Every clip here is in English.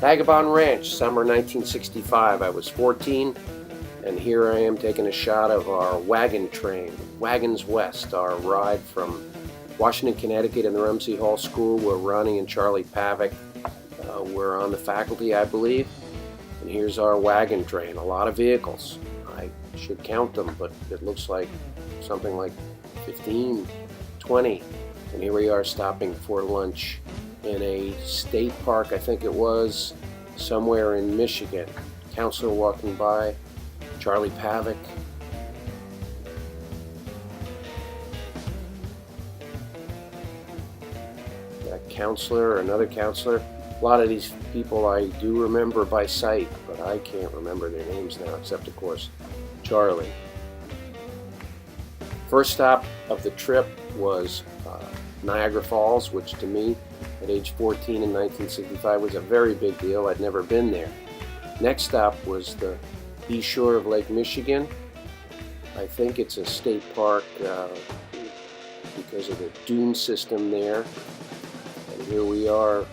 Vagabond Ranch, summer 1965. I was 14, and here I am taking a shot of our wagon train, Wagons West, our ride from Washington, Connecticut in the Rumsey Hall School, where Ronnie and Charlie Pavick were on the faculty, I believe. And here's our wagon train, a lot of vehicles. I should count them, but it looks like something like 15, 20. And here we are stopping for lunch in a state park, I think it was, somewhere in Michigan. Counselor walking by, Charlie Pavick. That counselor, another counselor. A lot of these people I do remember by sight, but I can't remember their names now, except of course Charlie. First stop of the trip was Niagara Falls, which to me, at age 14 in 1965, was a very big deal. I'd never been there. Next stop was the east shore of Lake Michigan. I think it's a state park because of the dune system there. And here we are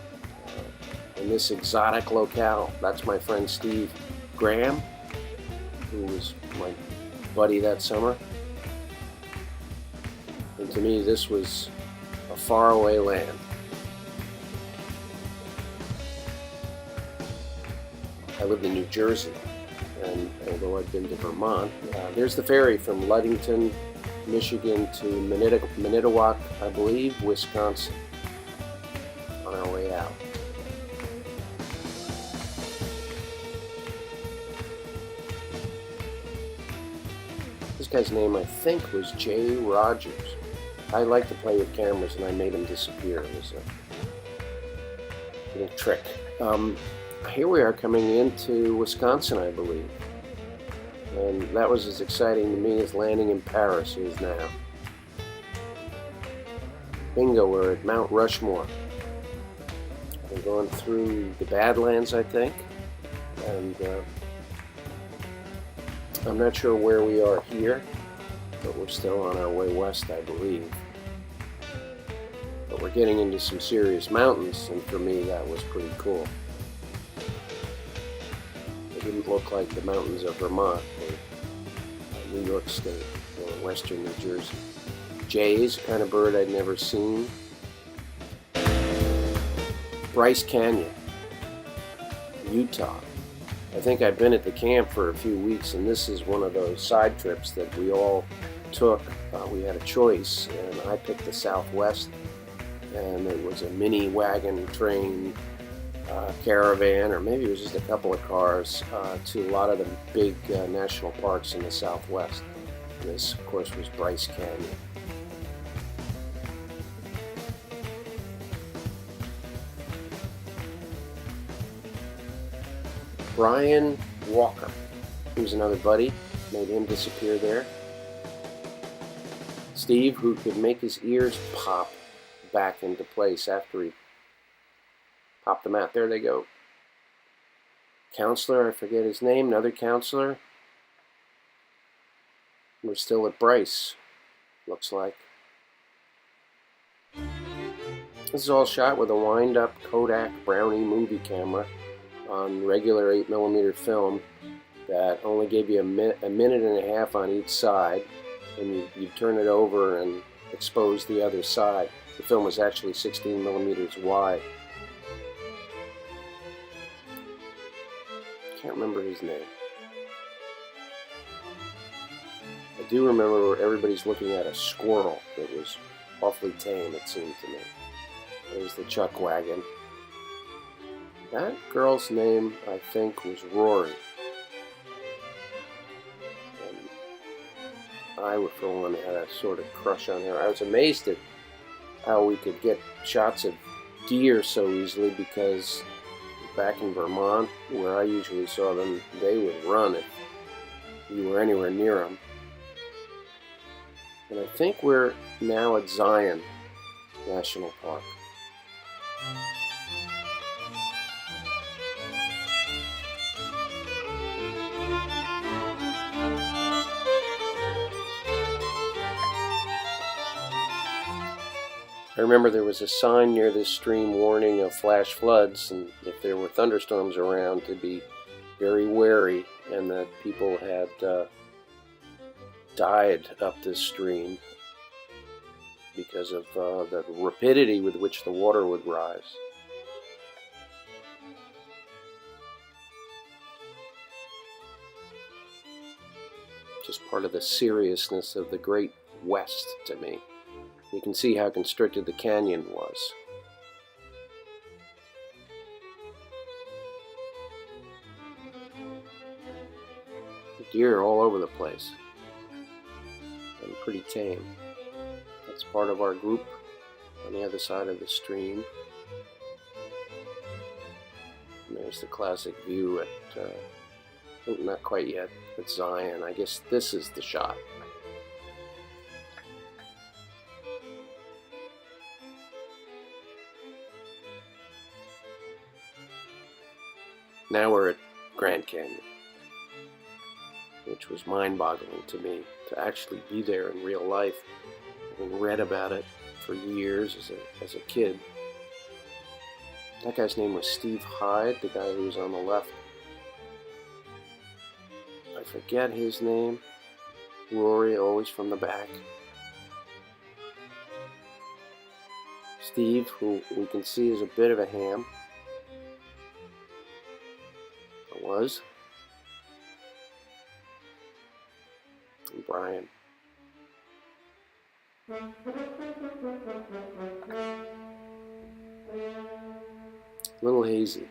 in this exotic locale. That's my friend Steve Graham, who was my buddy that summer. And to me, this was a faraway land. I lived in New Jersey, and although I'd been to Vermont, there's the ferry from Ludington, Michigan to Manitowoc, I believe, Wisconsin, on our way out. This guy's name, I think, was Jay Rogers. I like to play with cameras, and I made him disappear. It was a little trick. Here we are coming into Wisconsin, I believe. And that was as exciting to me as landing in Paris is now. Bingo, we're at Mount Rushmore. We're going through the Badlands, I think. And I'm not sure where we are here, but we're still on our way west, I believe. But we're getting into some serious mountains, and for me that was pretty cool. It didn't look like the mountains of Vermont or New York State or western New Jersey. Jays, a kind of bird I'd never seen. Bryce Canyon, Utah. I think I've been at the camp for a few weeks, and this is one of those side trips that we all took. We had a choice, and I picked the Southwest, and it was a mini wagon train caravan, or maybe it was just a couple of cars, to a lot of the big national parks in the Southwest. This, of course, was Bryce Canyon. Brian Walker, he was another buddy, made him disappear there. Steve, who could make his ears pop back into place after he popped them out. There they go. Counselor, I forget his name, another counselor. We're still at Bryce, looks like. This is all shot with a wind-up Kodak Brownie movie camera on regular 8mm film that only gave you a minute and a half on each side, and you turn it over and expose the other side. The film was actually 16mm wide. Can't remember his name. I do remember where everybody's looking at a squirrel that was awfully tame, it seemed to me. There's the chuck wagon. That girl's name, I think, was Rory. And I, for one, had a sort of crush on her. I was amazed at how we could get shots of deer so easily, because back in Vermont, where I usually saw them, they would run if you were anywhere near them. And I think we're now at Zion National Park. I remember there was a sign near this stream warning of flash floods, and if there were thunderstorms around, to be very wary, and that people had died up this stream because of the rapidity with which the water would rise. Just part of the seriousness of the Great West to me. You can see how constricted the canyon was. Deer all over the place, and pretty tame. That's part of our group on the other side of the stream. And there's the classic view at, not quite yet, at Zion. I guess this is the shot. Now we're at Grand Canyon, which was mind-boggling to me to actually be there in real life. Having read about it for years as a kid. That guy's name was Steve Hyde, the guy who was on the left. I forget his name. Rory, always from the back. Steve, who we can see is a bit of a ham. Or was. And Brian. A little hazy.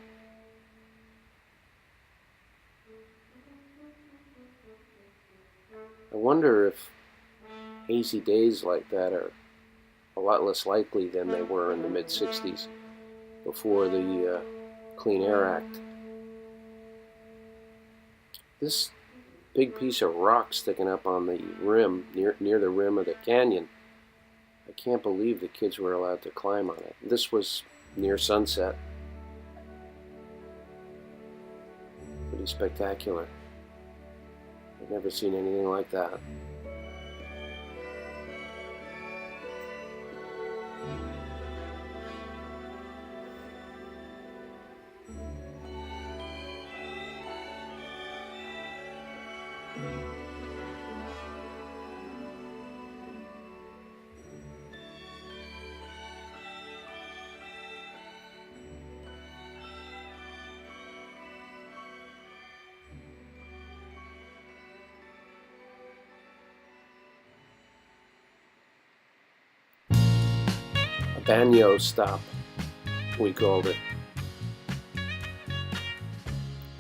I wonder if hazy days like that are a lot less likely than they were in the mid-60s before the Clean Air Act. This big piece of rock sticking up on the rim, near the rim of the canyon, I can't believe the kids were allowed to climb on it. This was near sunset. Pretty spectacular. I've never seen anything like that. Banyo stop, we called it.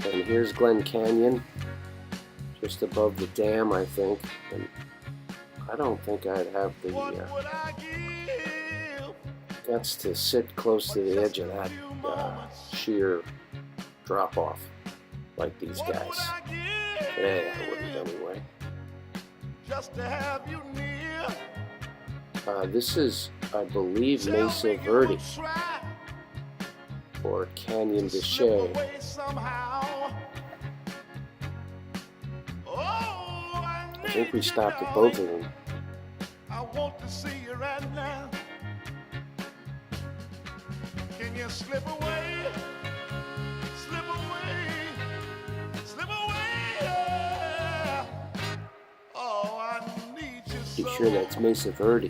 And here's Glen Canyon, just above the dam, I think. And I don't think I'd have the guts to sit close to the edge of that sheer drop-off like these guys. Today I wouldn't anyway. Just to have you near. This is, I believe, Mesa Verde, or Canyon de Chelly. I think we stopped at both of them. I want to see you right now. Can you slip away? Slip away. Slip away. Yeah. Oh, I need you so. You sure that's Mesa Verde?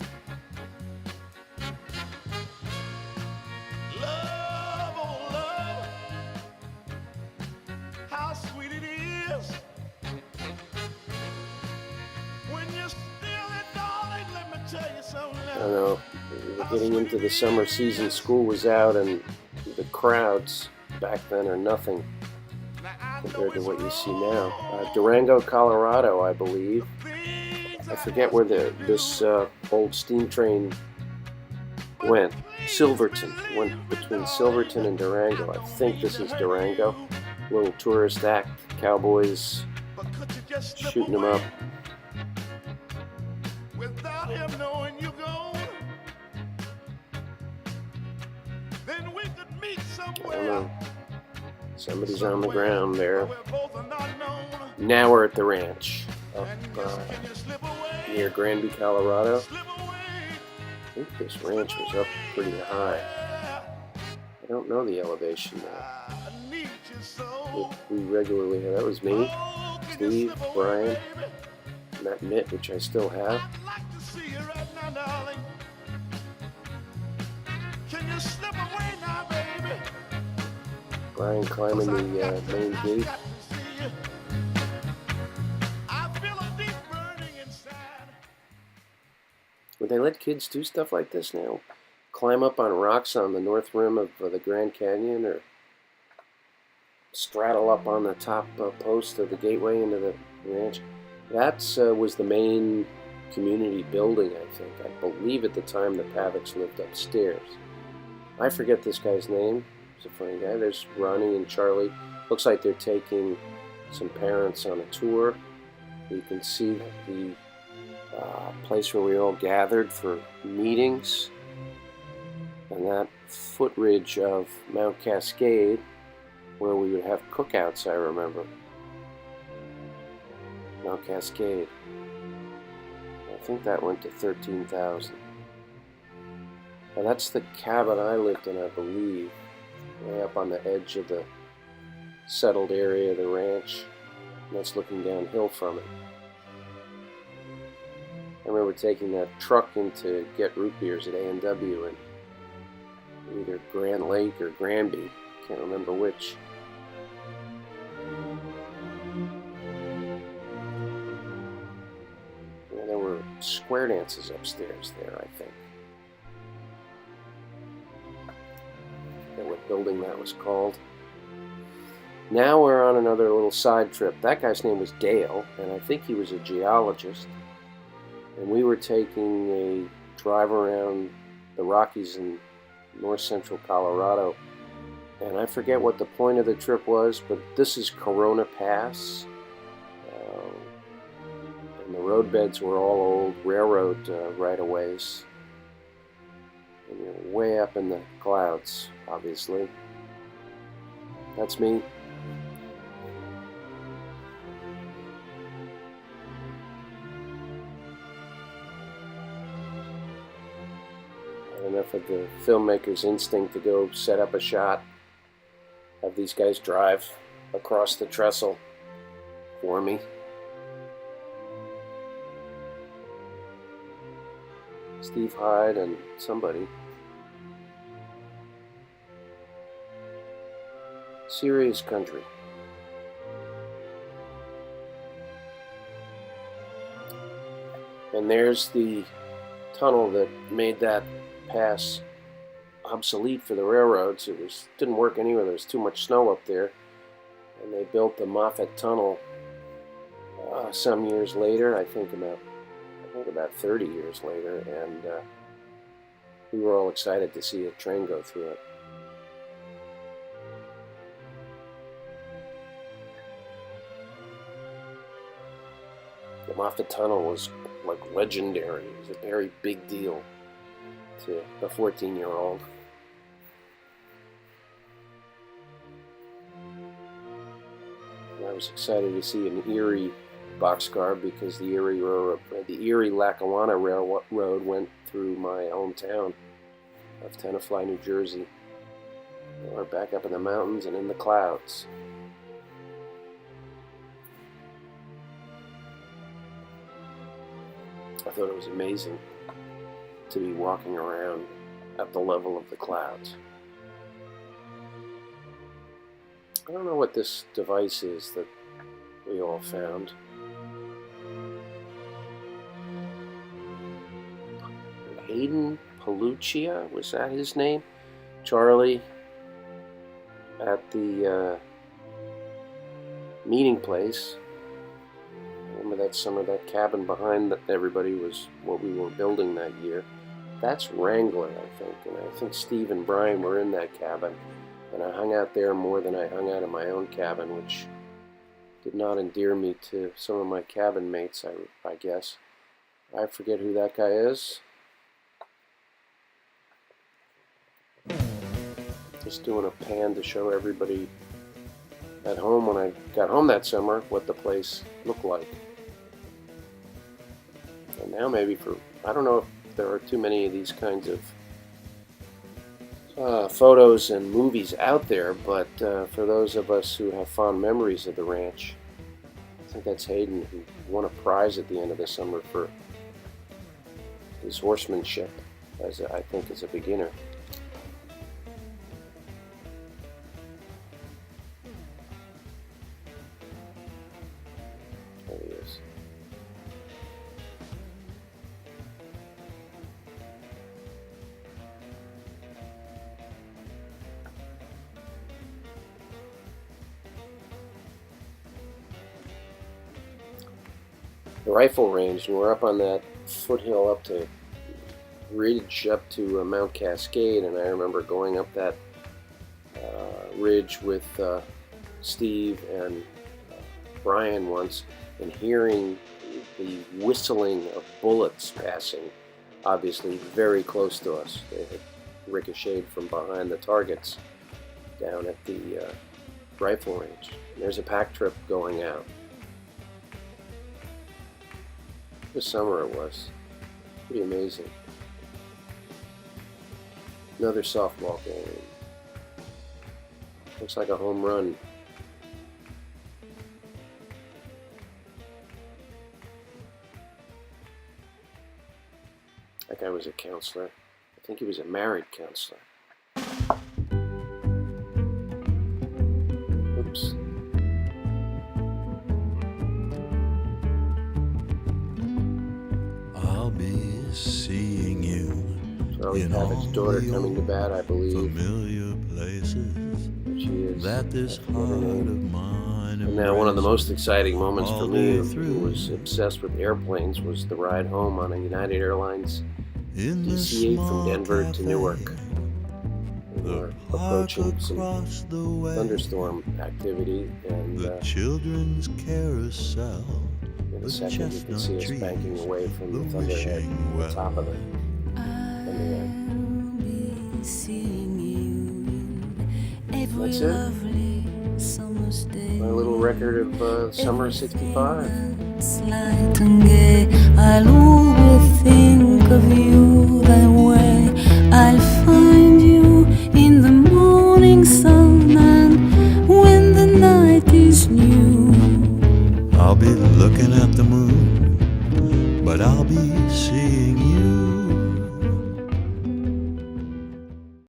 I don't know, we were getting into the summer season, school was out, and the crowds back then are nothing compared to what you see now. Durango, Colorado, I believe. I forget where this old steam train went. Silverton. Went between Silverton and Durango. I think this is Durango. Little tourist act, cowboys shooting them up. Without him knowing you gone, then we could meet somewhere. I don't know. Somebody's on the ground there. Now we're at the ranch up near Grandy, Colorado. think this ranch was up pretty high. I don't know the elevation now. We regularly had, that was me, Steve, Brian, and that mitt, which I still have. Brian climbing the main gate. Would they let kids do stuff like this now? Climb up on rocks on the north rim of the Grand Canyon, or straddle up on the top post of the gateway into the ranch? That was the main community building, I think. I believe at the time the Paveks lived upstairs. I forget this guy's name. He's a funny guy. There's Ronnie and Charlie. Looks like they're taking some parents on a tour. You can see the place where we all gathered for meetings, and that footridge of Mount Cascade where we would have cookouts, I remember. Mount Cascade. I think that went to 13,000. Now that's the cabin I lived in, I believe, way up on the edge of the settled area of the ranch. And that's looking downhill from it. I remember taking that truck in to get root beers at A&W in either Grand Lake or Granby. Can't remember which. Yeah, there were square dances upstairs there, I think. I forget what building that was called. Now we're on another little side trip. That guy's name was Dale, and I think he was a geologist. And we were taking a drive around the Rockies in north central Colorado. And I forget what the point of the trip was, but this is Corona Pass. And the roadbeds were all old railroad right-of-ways. And you're way up in the clouds, obviously. That's me. Enough of the filmmaker's instinct to go set up a shot, have these guys drive across the trestle for me. Steve Hyde and somebody. Serious country. And there's the tunnel that made that pass obsolete for the railroads. It didn't work anywhere. There was too much snow up there, and they built the Moffat Tunnel some years later. I think about 30 years later, and we were all excited to see a train go through it. The Moffat Tunnel was like legendary. It was a very big deal to a 14-year-old. I was excited to see an Erie boxcar because the Erie Lackawanna Railroad went through my hometown of Tenafly, New Jersey. We're back up in the mountains and in the clouds. I thought it was amazing to be walking around at the level of the clouds. I don't know what this device is that we all found. Hayden Paluccia, was that his name? Charlie at the meeting place. Remember that summer, that cabin behind everybody was what we were building that year. That's Wrangler, I think, and I think Steve and Brian were in that cabin, and I hung out there more than I hung out in my own cabin, which did not endear me to some of my cabin mates, I guess. I forget who that guy is. Just doing a pan to show everybody at home when I got home that summer what the place looked like. And now maybe I don't know if there are too many of these kinds of photos and movies out there, but for those of us who have fond memories of the ranch, I think that's Hayden, who won a prize at the end of the summer for his horsemanship, I think as a beginner. There he is. The rifle range, and we're up on that foothill up to ridge up to Mount Cascade, and I remember going up that ridge with Steve and Brian once and hearing the whistling of bullets passing, obviously very close to us. They had ricocheted from behind the targets down at the rifle range. And there's a pack trip going out. This summer it was. Pretty amazing. Another softball game. Looks like a home run. That guy was a counselor. I think he was a married counselor. Oops. I'll be seeing you Charlie in Pavitt's all daughter the coming to bat, I believe. familiar places She is. that this heart of mine And now one of the most exciting moments for all me, day who was obsessed with airplanes, was the ride home on a United Airlines in the DC-8 from small Denver to cafe, Newark. We were approaching some across the way, thunderstorm activity, and the children's carousel, in a the second you could chestnut see us trees, banking away from the the thunderhead wishing on the top of the thunderhead. That's it. My little record of summer '65.